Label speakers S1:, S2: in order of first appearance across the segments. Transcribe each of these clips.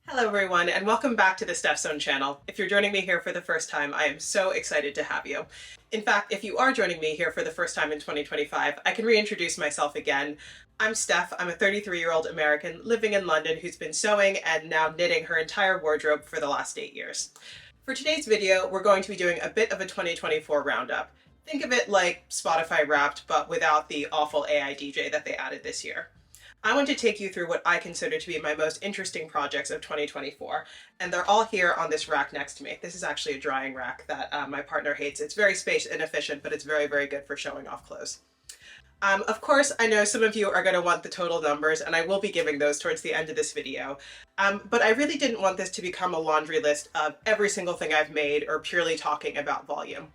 S1: Hello everyone, and welcome back to the Steph Zone channel. If you're joining me here for the first time, I am so excited to have you. In fact, if you are joining me here for the first time in 2025, I can reintroduce myself again. I'm Steph. I'm a 33-year-old American living in London who's been sewing and now knitting her entire wardrobe for the last 8 years. For today's video, we're going to be doing a bit of a 2024 roundup. Think of it like Spotify Wrapped, but without the awful AI DJ that they added this year. I want to take you through what I consider to be my most interesting projects of 2024, and they're all here on this rack next to me. This is actually a drying rack that my partner hates. It's very space inefficient, but it's very, very good for showing off clothes. Of course, I know some of you are going to want the total numbers, and I will be giving those towards the end of this video. But I really didn't want this to become a laundry list of every single thing I've made or purely talking about volume.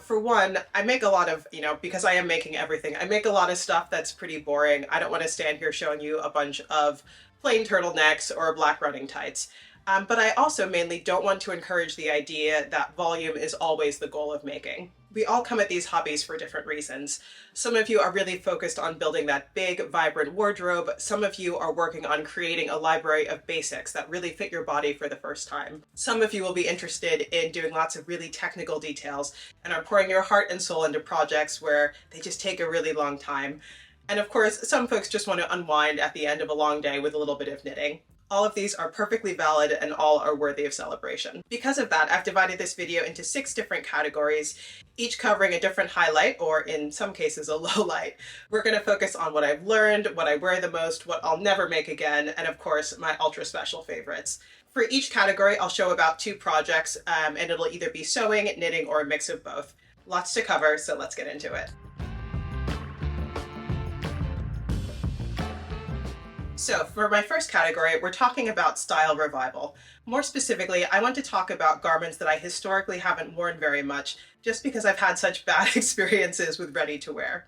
S1: For one, I make a lot of, because I am making everything, I make a lot of stuff that's pretty boring. I don't want to stand here showing you a bunch of plain turtlenecks or black running tights. But I also mainly don't want to encourage the idea that volume is always the goal of making. We all come at these hobbies for different reasons. Some of you are really focused on building that big, vibrant wardrobe. Some of you are working on creating a library of basics that really fit your body for the first time. Some of you will be interested in doing lots of really technical details and are pouring your heart and soul into projects where they just take a really long time. And of course, some folks just want to unwind at the end of a long day with a little bit of knitting. All of these are perfectly valid and all are worthy of celebration. Because of that, I've divided this video into 6 different categories, each covering a different highlight, or in some cases a low light. We're going to focus on what I've learned, what I wear the most, what I'll never make again, and of course, my ultra special favorites. For each category, I'll show about 2 projects, and it'll either be sewing, knitting, or a mix of both. Lots to cover, so let's get into it. So for my first category, we're talking about style revival. More specifically, I want to talk about garments that I historically haven't worn very much, just because I've had such bad experiences with ready to wear.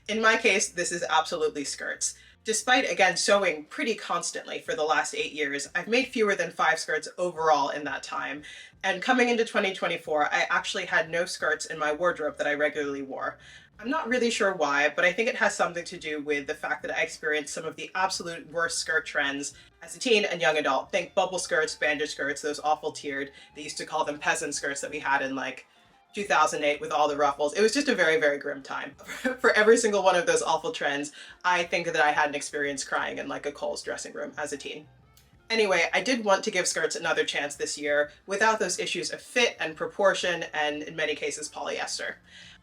S1: In my case, this is absolutely skirts. Despite, again, sewing pretty constantly for the last 8 years, I've made fewer than 5 skirts overall in that time. And coming into 2024, I actually had no skirts in my wardrobe that I regularly wore. I'm not really sure why, but I think it has something to do with the fact that I experienced some of the absolute worst skirt trends as a teen and young adult. Think bubble skirts, bandage skirts, those awful tiered, they used to call them peasant skirts that we had in like 2008 with all the ruffles. It was just a very, very grim time. For every single one of those awful trends, I think that I had an experience crying in like a Kohl's dressing room as a teen. Anyway, I did want to give skirts another chance this year without those issues of fit and proportion and in many cases polyester.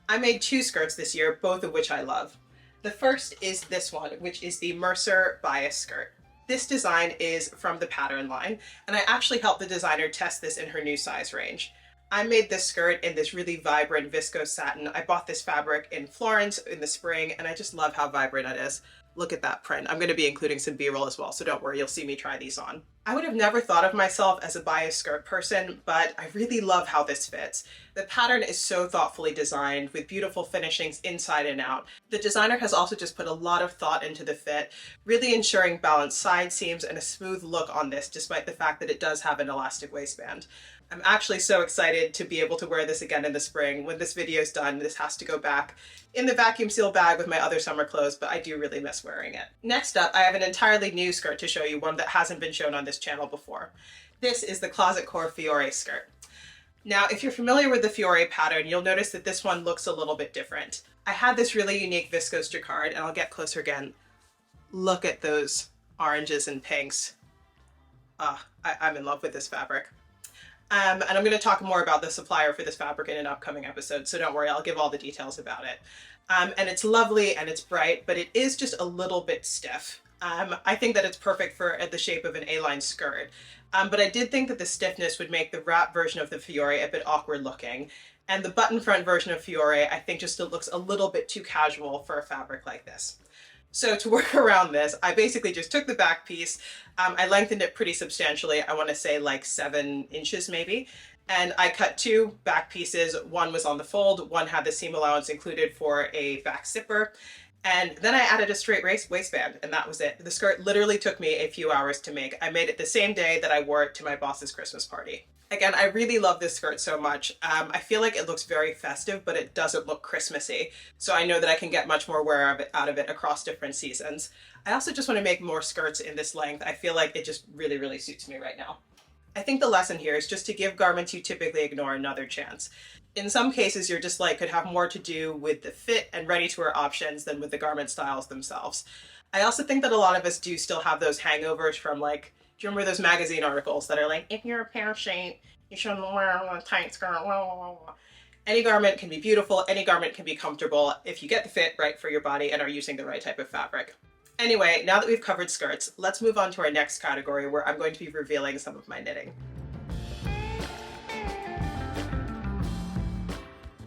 S1: I made 2 skirts this year, both of which I love. The first is this one, which is the Mercer bias skirt. This design is from the pattern line, and I actually helped the designer test this in her new size range. I made this skirt in this really vibrant viscose satin. I bought this fabric in Florence in the spring, and I just love how vibrant it is. Look at that print. I'm going to be including some B-roll as well, so don't worry, you'll see me try these on. I would have never thought of myself as a bias skirt person, but I really love how this fits. The pattern is so thoughtfully designed with beautiful finishings inside and out. The designer has also just put a lot of thought into the fit, really ensuring balanced side seams and a smooth look on this, despite the fact that it does have an elastic waistband. I'm actually so excited to be able to wear this again in the spring. When this video is done, this has to go back in the vacuum seal bag with my other summer clothes, but I do really miss wearing it. Next up, I have an entirely new skirt to show you, one that hasn't been shown on this channel before. This is the Closet Core Fiore skirt. Now, if you're familiar with the Fiore pattern, you'll notice that this one looks a little bit different. I had this really unique viscose jacquard, and I'll get closer again. Look at those oranges and pinks. I'm in love with this fabric. And I'm going to talk more about the supplier for this fabric in an upcoming episode, so don't worry, I'll give all the details about it. And it's lovely and it's bright, but it is just a little bit stiff. I think that it's perfect for the shape of an A-line skirt, but I did think that the stiffness would make the wrap version of the Fiore a bit awkward looking, and the button front version of Fiore I think just looks a little bit too casual for a fabric like this. So to work around this, I basically just took the back piece, I lengthened it pretty substantially, I want to say like 7 inches maybe, and I cut 2 back pieces. One was on the fold, one had the seam allowance included for a back zipper, And then I added a straight waistband, and that was it. The skirt literally took me a few hours to make. I made it the same day that I wore it to my boss's Christmas party. Again, I really love this skirt so much. I feel like it looks very festive, but it doesn't look Christmassy. So I know that I can get much more wear of it, out of it across different seasons. I also just want to make more skirts in this length. I feel like it just really, really suits me right now. I think the lesson here is just to give garments you typically ignore another chance. In some cases, your dislike could have more to do with the fit and ready-to-wear options than with the garment styles themselves. I also think that a lot of us do still have those hangovers from, like, do you remember those magazine articles that are like, if you're a pear shape, you shouldn't wear a tight skirt, blah, blah, blah. Any garment can be beautiful, any garment can be comfortable if you get the fit right for your body and are using the right type of fabric. Anyway, now that we've covered skirts, let's move on to our next category where I'm going to be revealing some of my knitting.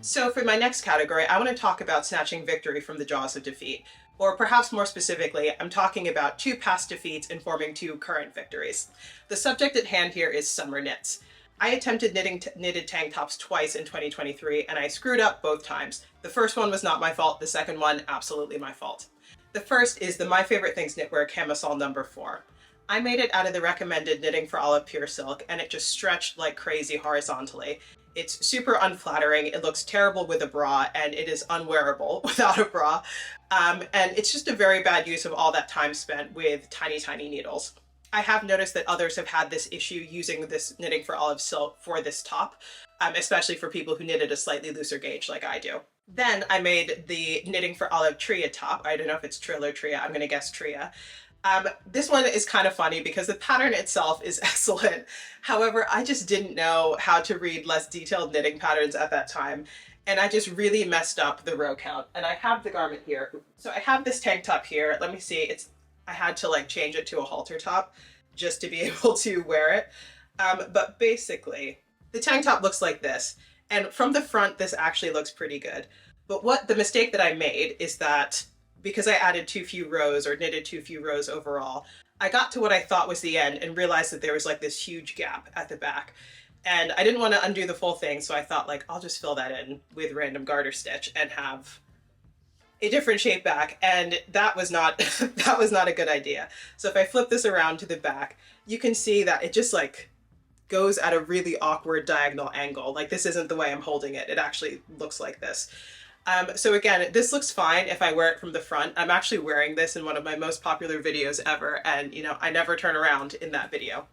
S1: So for my next category, I want to talk about snatching victory from the jaws of defeat. Or perhaps more specifically, I'm talking about 2 past defeats informing 2 current victories. The subject at hand here is summer knits. I attempted knitted tank tops twice in 2023 and I screwed up both times. The first one was not my fault, the second one, absolutely my fault. The first is the My Favorite Things Knitwear camisole number 4. I made it out of the recommended Knitting for Olive pure silk and it just stretched like crazy horizontally. It's super unflattering, it looks terrible with a bra, and it is unwearable without a bra. And it's just a very bad use of all that time spent with tiny, tiny needles. I have noticed that others have had this issue using this Knitting for Olive silk for this top, especially for people who knit at a slightly looser gauge like I do. Then I made the Knitting for Olive Tria top. I don't know if it's Trill or Tria, I'm gonna guess Tria. This one is kind of funny because the pattern itself is excellent. However, I just didn't know how to read less detailed knitting patterns at that time. And I just really messed up the row count. And I have the garment here. So I have this tank top here. Let me see. I had to like change it to a halter top just to be able to wear it. But basically, the tank top looks like this. And from the front, this actually looks pretty good. But what the mistake that I made is that because I added too few rows or knitted too few rows overall, I got to what I thought was the end and realized that there was like this huge gap at the back. And I didn't want to undo the full thing, so I thought like, I'll just fill that in with random garter stitch and have a different shape back. And that was not, that was not a good idea. So if I flip this around to the back, you can see that it just like goes at a really awkward diagonal angle. Like this isn't the way I'm holding it. It actually looks like this. So again, this looks fine if I wear it from the front. I'm actually wearing this in one of my most popular videos ever, and you know, I never turn around in that video.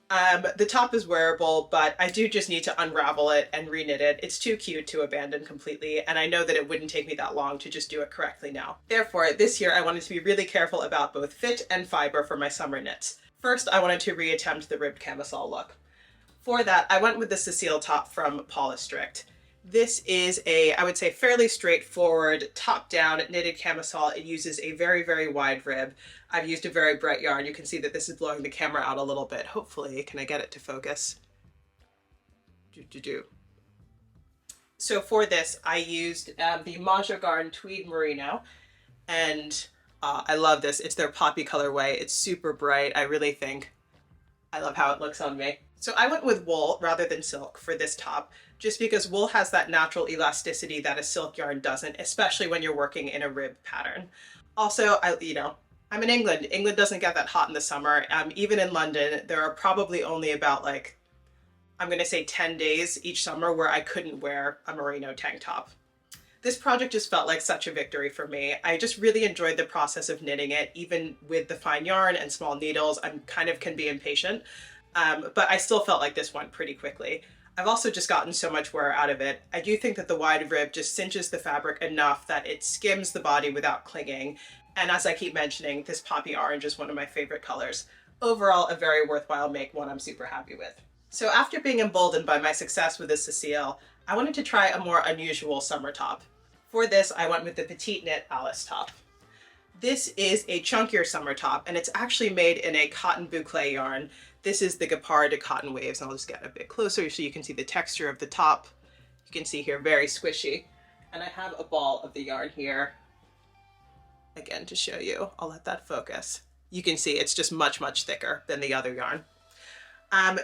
S1: The top is wearable, but I do just need to unravel it and reknit it. It's too cute to abandon completely, and I know that it wouldn't take me that long to just do it correctly now. Therefore, this year I wanted to be really careful about both fit and fiber for my summer knits. First, I wanted to reattempt the ribbed camisole look. For that, I went with the Cecile top from Paula Strict. This is a, I would say, fairly straightforward top-down knitted camisole. It uses a very, very wide rib. I've used a very bright yarn. You can see that this is blowing the camera out a little bit. Hopefully, can I get it to focus? So for this, I used the Maja Tweed Merino, and I love this. It's their poppy colorway. It's super bright. I really think I love how it looks on me. So I went with wool rather than silk for this top, just because wool has that natural elasticity that a silk yarn doesn't, especially when you're working in a rib pattern. Also, I'm in England. England doesn't get that hot in the summer. Even in London, there are probably only about like, I'm gonna say 10 days each summer where I couldn't wear a merino tank top. This project just felt like such a victory for me. I just really enjoyed the process of knitting it, even with the fine yarn and small needles. I'm kind of can be impatient, but I still felt like this went pretty quickly. I've also just gotten so much wear out of it. I do think that the wide rib just cinches the fabric enough that it skims the body without clinging. And as I keep mentioning, this poppy orange is one of my favorite colors. Overall, a very worthwhile make, one I'm super happy with. So after being emboldened by my success with this Cecile, I wanted to try a more unusual summer top. For this, I went with the Petite Knit Alice top. This is a chunkier summer top, and it's actually made in a cotton boucle yarn. This is the Gapard Cotton Waves, and I'll just get a bit closer so you can see the texture of the top. You can see here, very squishy. And I have a ball of the yarn here, again, to show you. I'll let that focus. You can see it's just much, much thicker than the other yarn.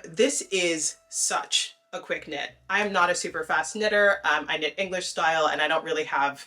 S1: This is such a quick knit. I am not a super fast knitter. I knit English style, and I don't really have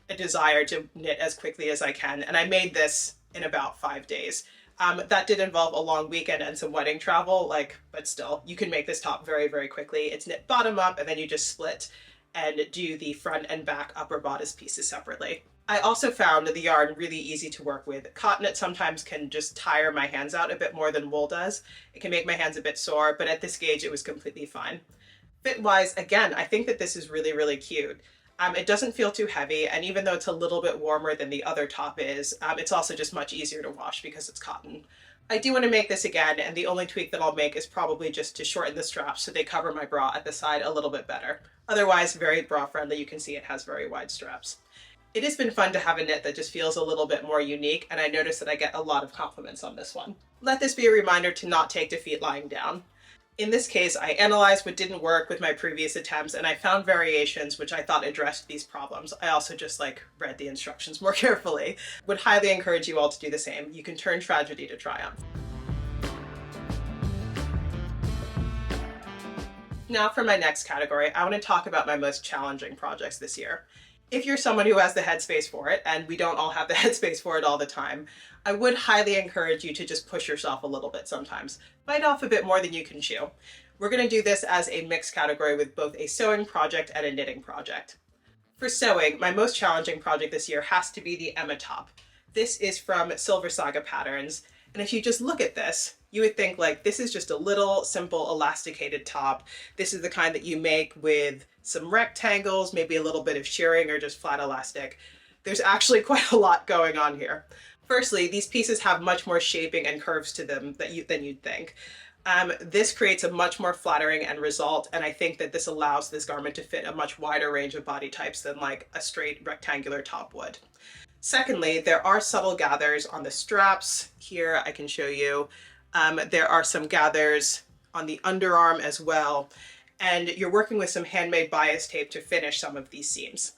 S1: a desire to knit as quickly as I can, and I made this in about 5 days. That did involve a long weekend and some wedding travel, but still, you can make this top very, very quickly. It's knit bottom up, and then you just split and do the front and back upper bodice pieces separately. I also found the yarn really easy to work with. Cotton knit sometimes can just tire my hands out a bit more than wool does. It can make my hands a bit sore, but at this gauge it was completely fine. Fit-wise, again, I think that this is really, really cute. It doesn't feel too heavy, and even though it's a little bit warmer than the other top is, it's also just much easier to wash because it's cotton. I do want to make this again, and the only tweak that I'll make is probably just to shorten the straps so they cover my bra at the side a little bit better. Otherwise, very bra friendly. You can see it has very wide straps. It has been fun to have a knit that just feels a little bit more unique, and I notice that I get a lot of compliments on this one. Let this be a reminder to not take defeat lying down. In this case, I analyzed what didn't work with my previous attempts, and I found variations which I thought addressed these problems. I also just read the instructions more carefully. Would highly encourage you all to do the same. You can turn tragedy to triumph. Now for my next category, I want to talk about my most challenging projects this year. If you're someone who has the headspace for it, and we don't all have the headspace for it all the time, I would highly encourage you to just push yourself a little bit sometimes. Bite off a bit more than you can chew. We're going to do this as a mixed category with both a sewing project and a knitting project. For sewing, my most challenging project this year has to be the Emma top. This is from Silver Saga Patterns, and if you just look at this, you would think this is just a little simple elasticated top. This is the kind that you make with some rectangles, maybe a little bit of shirring or just flat elastic. There's actually quite a lot going on here. Firstly, these pieces have much more shaping and curves to them than you'd think. This creates a much more flattering end result, and I think that this allows this garment to fit a much wider range of body types than a straight rectangular top would. Secondly, there are subtle gathers on the straps. Here I can show you. There are some gathers on the underarm as well, and you're working with some handmade bias tape to finish some of these seams.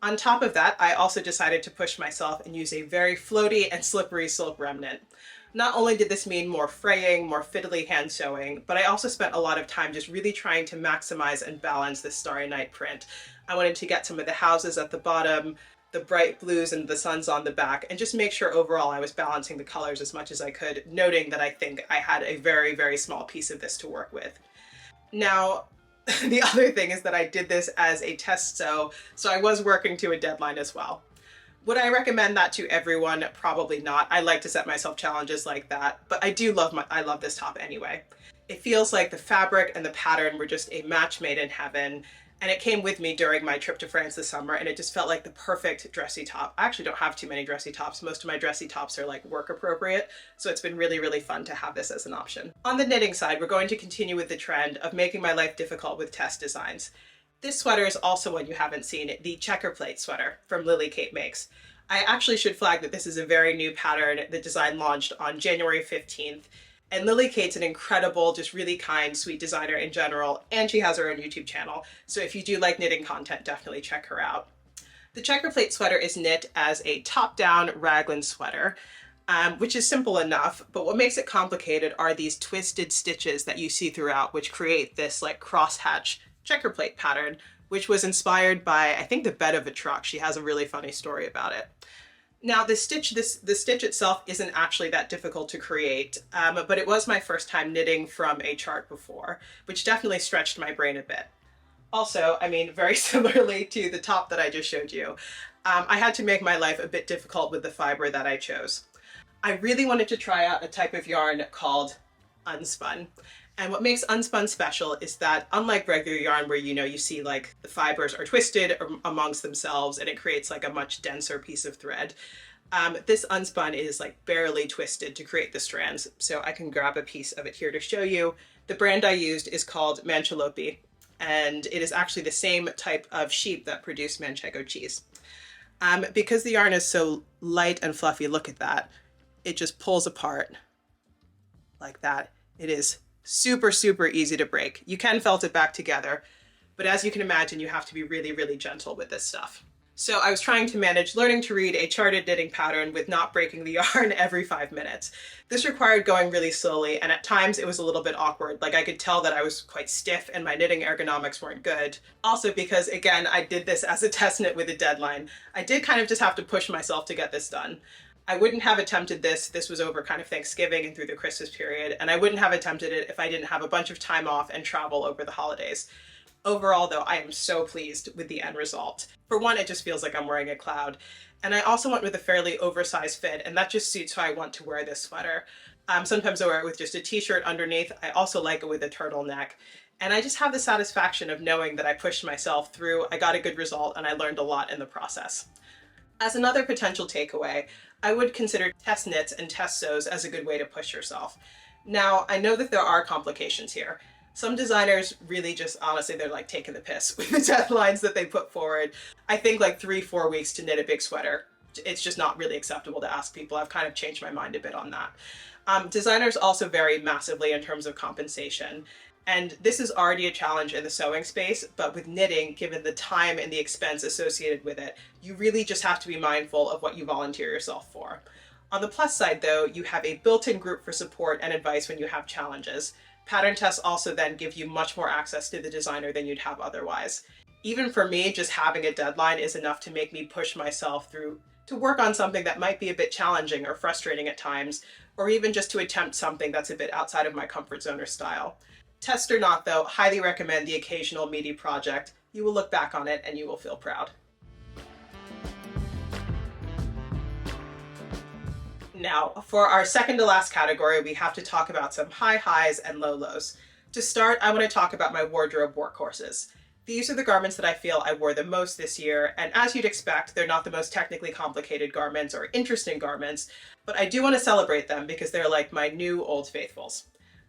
S1: On top of that, I also decided to push myself and use a very floaty and slippery silk remnant. Not only did this mean more fraying, more fiddly hand sewing, but I also spent a lot of time just really trying to maximize and balance this Starry Night print. I wanted to get some of the houses at the bottom, the bright blues and the suns on the back, and just make sure overall I was balancing the colors as much as I could, noting that I think I had a very, very small piece of this to work with. Now, the other thing is that I did this as a test sew, so I was working to a deadline as well. Would I recommend that to everyone? Probably not. I like to set myself challenges like that, but I love this top anyway. It feels like the fabric and the pattern were just a match made in heaven, and it came with me during my trip to France this summer, and it just felt like the perfect dressy top. I actually don't have too many dressy tops. Most of my dressy tops are work appropriate, so it's been really, really fun to have this as an option. On the knitting side, we're going to continue with the trend of making my life difficult with test designs. This sweater is also one you haven't seen, the checker plate sweater from Lily Kate Makes. I actually should flag that this is a very new pattern. The design launched on January 15th. And Lily Kate's an incredible, just really kind, sweet designer in general, and she has her own YouTube channel. So if you do like knitting content, definitely check her out. The checker plate sweater is knit as a top-down raglan sweater, which is simple enough, but what makes it complicated are these twisted stitches that you see throughout, which create this crosshatch checker plate pattern, which was inspired by, I think, the bed of a truck. She has a really funny story about it. Now, the stitch itself isn't actually that difficult to create, but it was my first time knitting from a chart before, which definitely stretched my brain a bit. Also, very similarly to the top that I just showed you, I had to make my life a bit difficult with the fiber that I chose. I really wanted to try out a type of yarn called unspun. And what makes unspun special is that, unlike regular yarn where you see the fibers are twisted amongst themselves and it creates a much denser piece of thread, this unspun is barely twisted to create the strands. So I can grab a piece of it here to show you. The brand I used is called Mancholopi, and it is actually the same type of sheep that produce Manchego cheese. Because the yarn is so light and fluffy, look at that. It just pulls apart like that. It is super, super easy to break. You can felt it back together, but as you can imagine, you have to be really, really gentle with this stuff. So I was trying to manage learning to read a charted knitting pattern with not breaking the yarn every 5 minutes. This required going really slowly, and at times it was a little bit awkward. Like I could tell that I was quite stiff and my knitting ergonomics weren't good. Also because, again, I did this as a test knit with a deadline. I did kind of just have to push myself to get this done. I wouldn't have attempted this was over kind of Thanksgiving and through the Christmas period, and I wouldn't have attempted it if I didn't have a bunch of time off and travel over the holidays. Overall, though, I am so pleased with the end result. For one, it just feels like I'm wearing a cloud. And I also went with a fairly oversized fit, and that just suits how I want to wear this sweater. Sometimes I wear it with just a t-shirt underneath. I also like it with a turtleneck. And I just have the satisfaction of knowing that I pushed myself through, I got a good result, and I learned a lot in the process. As another potential takeaway, I would consider test knits and test sews as a good way to push yourself. Now, I know that there are complications here. Some designers really just, honestly, they're like taking the piss with the deadlines that they put forward. I think like 3-4 weeks to knit a big sweater. It's just not really acceptable to ask people. I've kind of changed my mind a bit on that. Designers also vary massively in terms of compensation. And this is already a challenge in the sewing space, but with knitting, given the time and the expense associated with it, you really just have to be mindful of what you volunteer yourself for. On the plus side, though, you have a built-in group for support and advice when you have challenges. Pattern tests also then give you much more access to the designer than you'd have otherwise. Even for me, just having a deadline is enough to make me push myself through to work on something that might be a bit challenging or frustrating at times, or even just to attempt something that's a bit outside of my comfort zone or style. Test or not, though, highly recommend the occasional meaty project. You will look back on it and you will feel proud. Now, for our second to last category, we have to talk about some high highs and low lows. To start, I want to talk about my wardrobe workhorses. These are the garments that I feel I wore the most this year, and as you'd expect, they're not the most technically complicated garments or interesting garments, but I do want to celebrate them because they're like my new old faithfuls.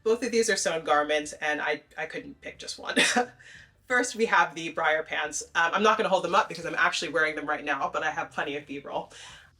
S1: Both of these are sewn garments, and I couldn't pick just one. First, we have the Briar pants. I'm not going to hold them up because I'm actually wearing them right now, but I have plenty of B-roll.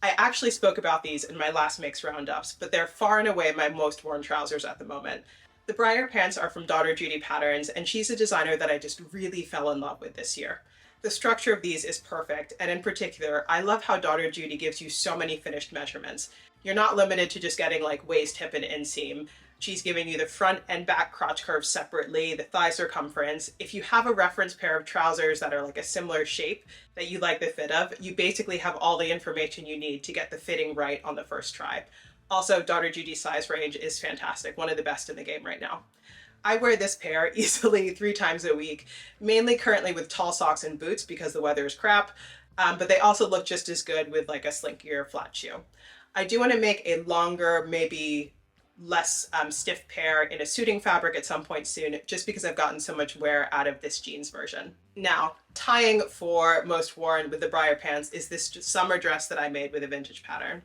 S1: I actually spoke about these in my last Mix Roundups, but they're far and away my most worn trousers at the moment. The Briar pants are from Daughter Judy Patterns, and she's a designer that I just really fell in love with this year. The structure of these is perfect, and in particular, I love how Daughter Judy gives you so many finished measurements. You're not limited to just getting like waist, hip, and inseam. She's giving you the front and back crotch curves separately, the thigh circumference. If you have a reference pair of trousers that are like a similar shape that you like the fit of, you basically have all the information you need to get the fitting right on the first try. Also, Daughter Judy's size range is fantastic, one of the best in the game right now. I wear this pair easily 3 times a week, mainly currently with tall socks and boots because the weather is crap, but they also look just as good with like a slinkier flat shoe. I do want to make a longer, maybe less stiff pair in a suiting fabric at some point soon, just because I've gotten so much wear out of this jeans version. Now, tying for most worn with the Briar pants is this summer dress that I made with a vintage pattern.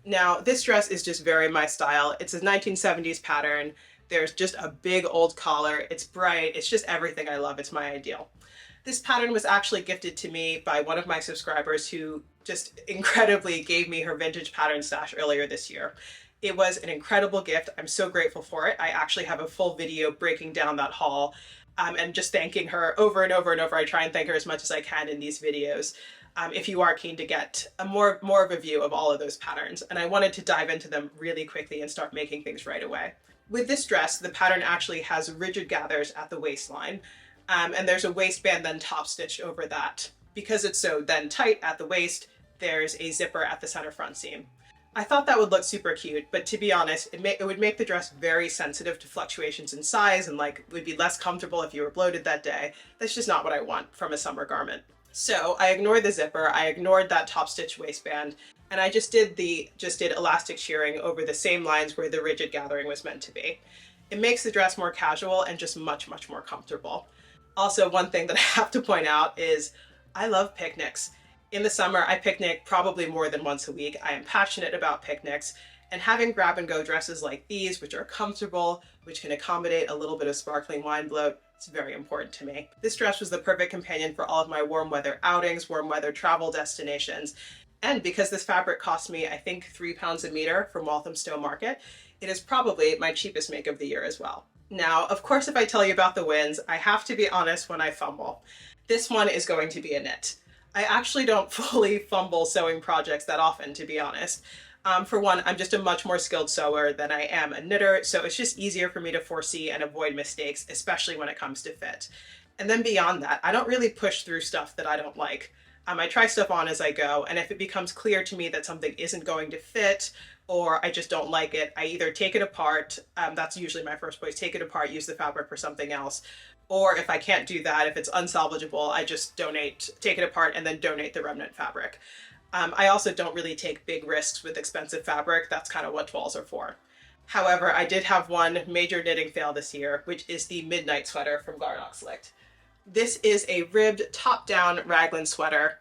S1: Now, this dress is just very my style. It's a 1970s pattern. There's just a big old collar. It's bright. It's just everything I love. It's my ideal. This pattern was actually gifted to me by one of my subscribers who just incredibly gave me her vintage pattern stash earlier this year. It was an incredible gift. I'm so grateful for it. I actually have a full video breaking down that haul and just thanking her over and over and over. I try and thank her as much as I can in these videos. If you are keen to get a more of a view of all of those patterns. And I wanted to dive into them really quickly and start making things right away. With this dress, the pattern actually has rigid gathers at the waistline. And there's a waistband then top stitched over that. Because it's so then tight at the waist, there's a zipper at the center front seam. I thought that would look super cute, but to be honest, it would make the dress very sensitive to fluctuations in size and like would be less comfortable if you were bloated that day. That's just not what I want from a summer garment. So I ignored the zipper, I ignored that top stitch waistband, and I just did elastic shearing over the same lines where the rigid gathering was meant to be. It makes the dress more casual and just much more comfortable. Also, one thing that I have to point out is I love picnics. In the summer, I picnic probably more than once a week. I am passionate about picnics, and having grab-and-go dresses like these, which are comfortable, which can accommodate a little bit of sparkling wine bloat, it's very important to me. This dress was the perfect companion for all of my warm weather outings, warm weather travel destinations, and because this fabric cost me, I think, £3 a meter from Walthamstow Market, it is probably my cheapest make of the year as well. Now, of course, if I tell you about the wins, I have to be honest when I fumble. This one is going to be a knit. I actually don't fully fumble sewing projects that often, to be honest. For one, I'm just a much more skilled sewer than I am a knitter, so it's just easier for me to foresee and avoid mistakes, especially when it comes to fit. And then beyond that, I don't really push through stuff that I don't like. I try stuff on as I go, and if it becomes clear to me that something isn't going to fit or I just don't like it, I either take it apart, that's usually my first place, take it apart, use the fabric for something else, or if I can't do that, if it's unsalvageable, I just take it apart and then donate the remnant fabric. I also don't really take big risks with expensive fabric. That's kind of what tolls are for. However, I did have one major knitting fail this year, which is the Midnight Sweater from Garnock Slicked. This is a ribbed top-down raglan sweater.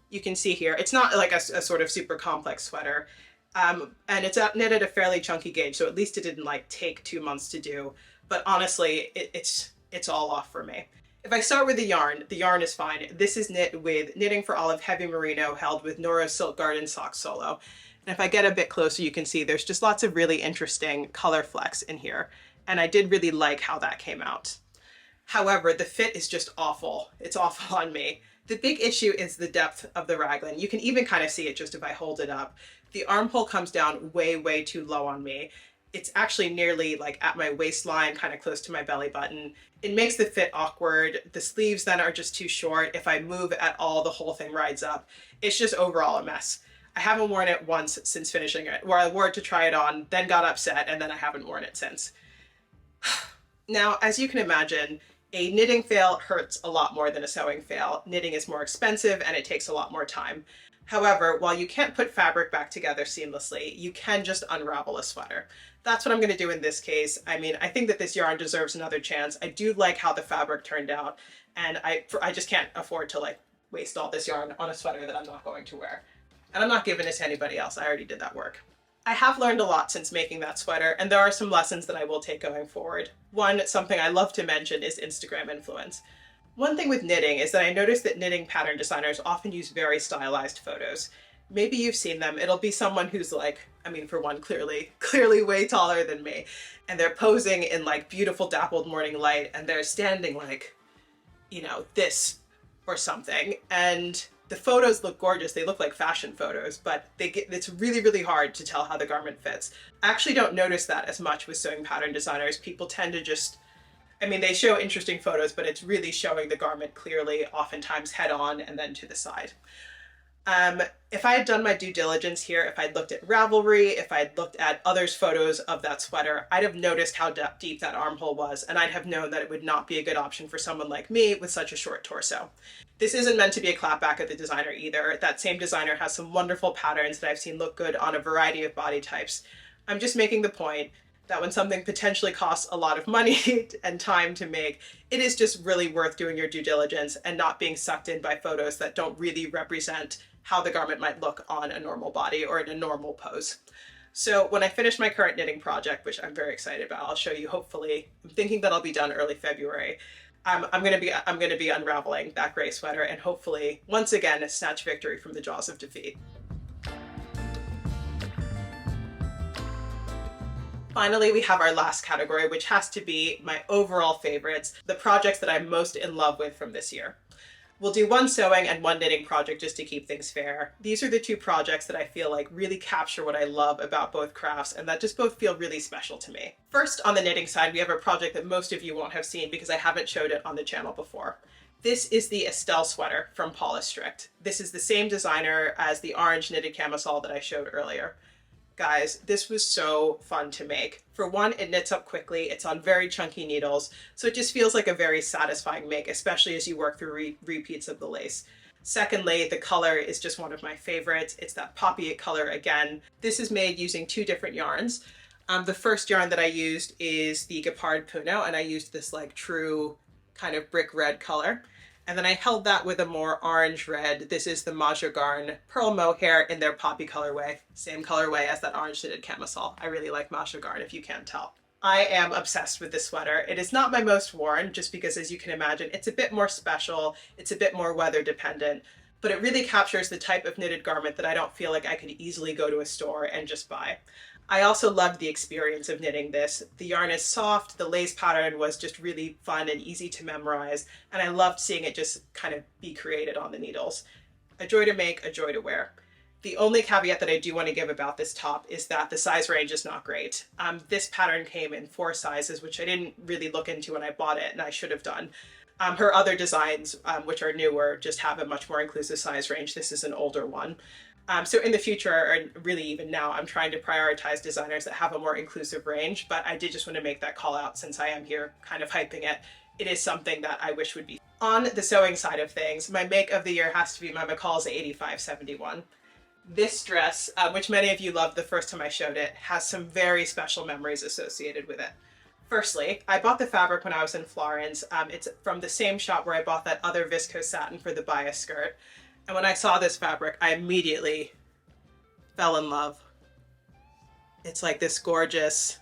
S1: You can see here, it's not like a sort of super complex sweater. And it's knit at a fairly chunky gauge, so at least it didn't like take 2 months to do. But honestly, it's all off for me. If I start with the yarn is fine. This is knit with Knitting for Olive Heavy Merino held with Nora's Silk Garden Sock Solo. And if I get a bit closer, you can see there's just lots of really interesting color flecks in here. And I did really like how that came out. However, the fit is just awful. It's awful on me. The big issue is the depth of the raglan. You can even kind of see it just if I hold it up. The armhole comes down way, way too low on me. It's actually nearly like at my waistline, kind of close to my belly button. It makes the fit awkward. The sleeves then are just too short. If I move at all, the whole thing rides up. It's just overall a mess. I haven't worn it once since finishing it, where I wore it to try it on, then got upset, and then I haven't worn it since. Now, as you can imagine, a knitting fail hurts a lot more than a sewing fail. Knitting is more expensive and it takes a lot more time. However, while you can't put fabric back together seamlessly, you can just unravel a sweater. That's what I'm going to do in this case. I mean, I think that this yarn deserves another chance. I do like how the fabric turned out, and I just can't afford to like waste all this yarn on a sweater that I'm not going to wear. And I'm not giving it to anybody else. I already did that work. I have learned a lot since making that sweater, and there are some lessons that I will take going forward. One, something I love to mention is Instagram influence. One thing with knitting is that I noticed that knitting pattern designers often use very stylized photos. Maybe you've seen them. It'll be someone who's like, I mean, for one, clearly way taller than me. And they're posing in like beautiful dappled morning light, and they're standing like, you know, this or something. And the photos look gorgeous. They look like fashion photos, but it's really, really hard to tell how the garment fits. I actually don't notice that as much with sewing pattern designers. People tend to just, I mean, they show interesting photos, but it's really showing the garment clearly, oftentimes head on and then to the side. If I had done my due diligence here, if I'd looked at Ravelry, if I'd looked at others' photos of that sweater, I'd have noticed how deep that armhole was, and I'd have known that it would not be a good option for someone like me with such a short torso. This isn't meant to be a clapback at the designer either. That same designer has some wonderful patterns that I've seen look good on a variety of body types. I'm just making the point that when something potentially costs a lot of money and time to make, it is just really worth doing your due diligence and not being sucked in by photos that don't really represent how the garment might look on a normal body or in a normal pose. So when I finish my current knitting project, which I'm very excited about, I'll show you hopefully, I'm thinking that I'll be done early February. I'm gonna be unraveling that gray sweater and hopefully, once again, snatch victory from the jaws of defeat. Finally, we have our last category, which has to be my overall favorites, the projects that I'm most in love with from this year. We'll do one sewing and one knitting project just to keep things fair. These are the two projects that I feel like really capture what I love about both crafts and that just both feel really special to me. First, on the knitting side, we have a project that most of you won't have seen because I haven't showed it on the channel before. This is the Estelle sweater from Paula Strict. This is the same designer as the orange knitted camisole that I showed earlier. Guys, this was so fun to make. For one, it knits up quickly, it's on very chunky needles, so it just feels like a very satisfying make, especially as you work through repeats of the lace. Secondly, the color is just one of my favorites. It's that poppy color again. This is made using two different yarns. The first yarn that I used is the Gepard Puno, and I used this like true kind of brick red color. And then I held that with a more orange red. This is the Mahjong Pearl Mohair in their poppy colorway. Same colorway as that orange knitted camisole. I really like Mahjong if you can't tell. I am obsessed with this sweater. It is not my most worn just because, as you can imagine, it's a bit more special. It's a bit more weather dependent, but it really captures the type of knitted garment that I don't feel like I could easily go to a store and just buy. I also loved the experience of knitting this. The yarn is soft, the lace pattern was just really fun and easy to memorize, and I loved seeing it just kind of be created on the needles. A joy to make, a joy to wear. The only caveat that I do want to give about this top is that the size range is not great. This pattern came in 4 sizes, which I didn't really look into when I bought it, and I should have done. Her other designs, which are newer, just have a much more inclusive size range. This is an older one. So in the future, and really even now, I'm trying to prioritize designers that have a more inclusive range, but I did just want to make that call out since I am here kind of hyping it. It is something that I wish would be. On the sewing side of things, my make of the year has to be my McCall's 8571. This dress, which many of you loved the first time I showed it, has some very special memories associated with it. Firstly, I bought the fabric when I was in Florence. It's from the same shop where I bought that other viscose satin for the bias skirt. And when I saw this fabric, I immediately fell in love. It's like this gorgeous,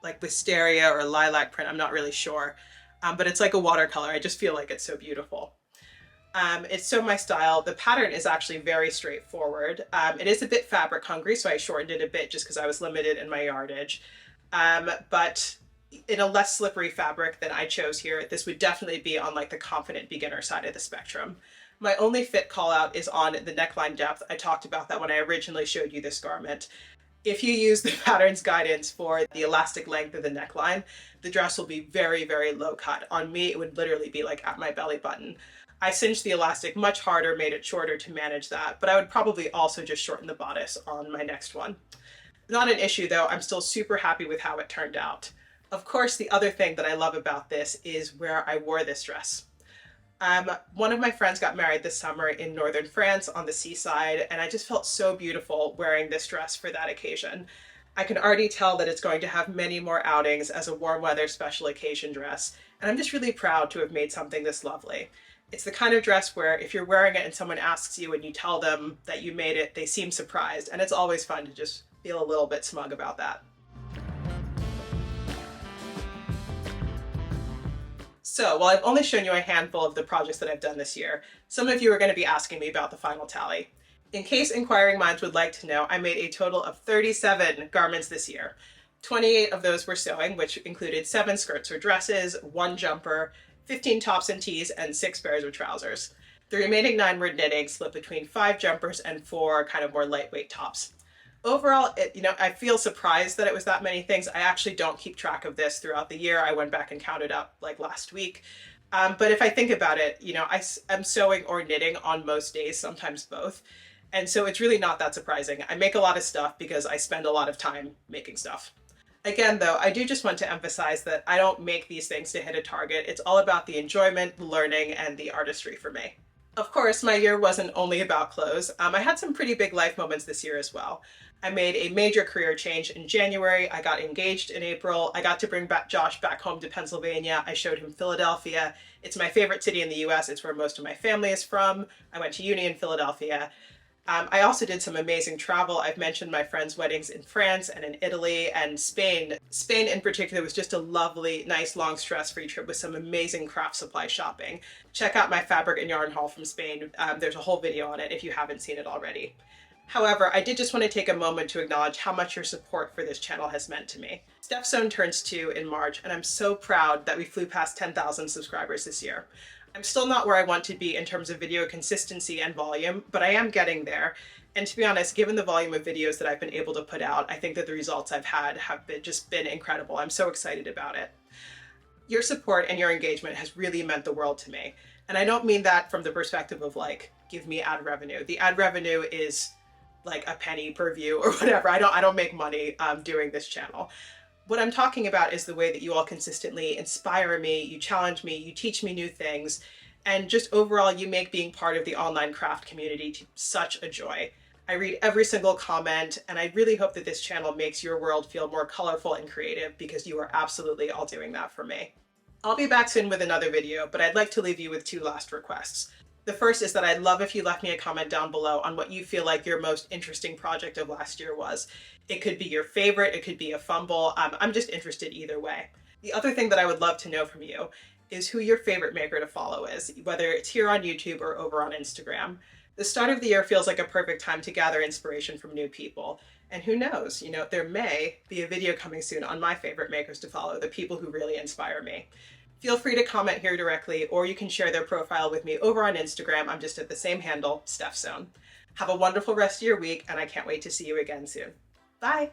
S1: like wisteria or lilac print, I'm not really sure. But it's like a watercolor. I just feel like it's so beautiful. It's so my style. The pattern is actually very straightforward. It is a bit fabric hungry, so I shortened it a bit just because I was limited in my yardage. But in a less slippery fabric than I chose here, this would definitely be on like the confident beginner side of the spectrum. My only fit call out is on the neckline depth. I talked about that when I originally showed you this garment. If you use the pattern's guidance for the elastic length of the neckline, the dress will be very, very low cut. On me, it would literally be like at my belly button. I cinched the elastic much harder, made it shorter to manage that, but I would probably also just shorten the bodice on my next one. Not an issue though, I'm still super happy with how it turned out. Of course, the other thing that I love about this is where I wore this dress. One of my friends got married this summer in northern France on the seaside, and I just felt so beautiful wearing this dress for that occasion. I can already tell that it's going to have many more outings as a warm weather special occasion dress, and I'm just really proud to have made something this lovely. It's the kind of dress where if you're wearing it and someone asks you and you tell them that you made it, they seem surprised, and it's always fun to just feel a little bit smug about that. So while I've only shown you a handful of the projects that I've done this year, some of you are going to be asking me about the final tally. In case inquiring minds would like to know, I made a total of 37 garments this year. 28 of those were sewing, which included 7 skirts or dresses, 1 jumper, 15 tops and tees, and 6 pairs of trousers. The remaining 9 were knitting, split between 5 jumpers and 4 kind of more lightweight tops. Overall, I feel surprised that it was that many things. I actually don't keep track of this throughout the year. I went back and counted up like last week. But if I think about it, I'm sewing or knitting on most days, sometimes both. And so it's really not that surprising. I make a lot of stuff because I spend a lot of time making stuff. Again, though, I do just want to emphasize that I don't make these things to hit a target. It's all about the enjoyment, the learning, and the artistry for me. Of course, my year wasn't only about clothes. I had some pretty big life moments this year as well. I made a major career change in January. I got engaged in April. I got to bring Josh back home to Pennsylvania. I showed him Philadelphia. It's my favorite city in the US. It's where most of my family is from. I went to uni in Philadelphia. I also did some amazing travel. I've mentioned my friends' weddings in France and in Italy and Spain. Spain in particular was just a lovely, nice, long, stress-free trip with some amazing craft supply shopping. Check out my fabric and yarn haul from Spain. There's a whole video on it if you haven't seen it already. However, I did just want to take a moment to acknowledge how much your support for this channel has meant to me. Steph Sohn turns 2 in March, and I'm so proud that we flew past 10,000 subscribers this year. I'm still not where I want to be in terms of video consistency and volume, but I am getting there. And to be honest, given the volume of videos that I've been able to put out, I think that the results I've had have just been incredible. I'm so excited about it. Your support and your engagement has really meant the world to me. And I don't mean that from the perspective of like, give me ad revenue. The ad revenue is like a penny per view or whatever. I don't make money doing this channel. What I'm talking about is the way that you all consistently inspire me, you challenge me, you teach me new things, and just overall you make being part of the online craft community such a joy. I read every single comment, and I really hope that this channel makes your world feel more colorful and creative because you are absolutely all doing that for me. I'll be back soon with another video, but I'd like to leave you with 2 last requests. The first is that I'd love if you left me a comment down below on what you feel like your most interesting project of last year was. It could be your favorite, it could be a fumble. I'm just interested either way. The other thing that I would love to know from you is who your favorite maker to follow is, whether it's here on YouTube or over on Instagram. The start of the year feels like a perfect time to gather inspiration from new people. And who knows, there may be a video coming soon on my favorite makers to follow, the people who really inspire me. Feel free to comment here directly, or you can share their profile with me over on Instagram. I'm just at the same handle, StephZone. Have a wonderful rest of your week, and I can't wait to see you again soon. Bye.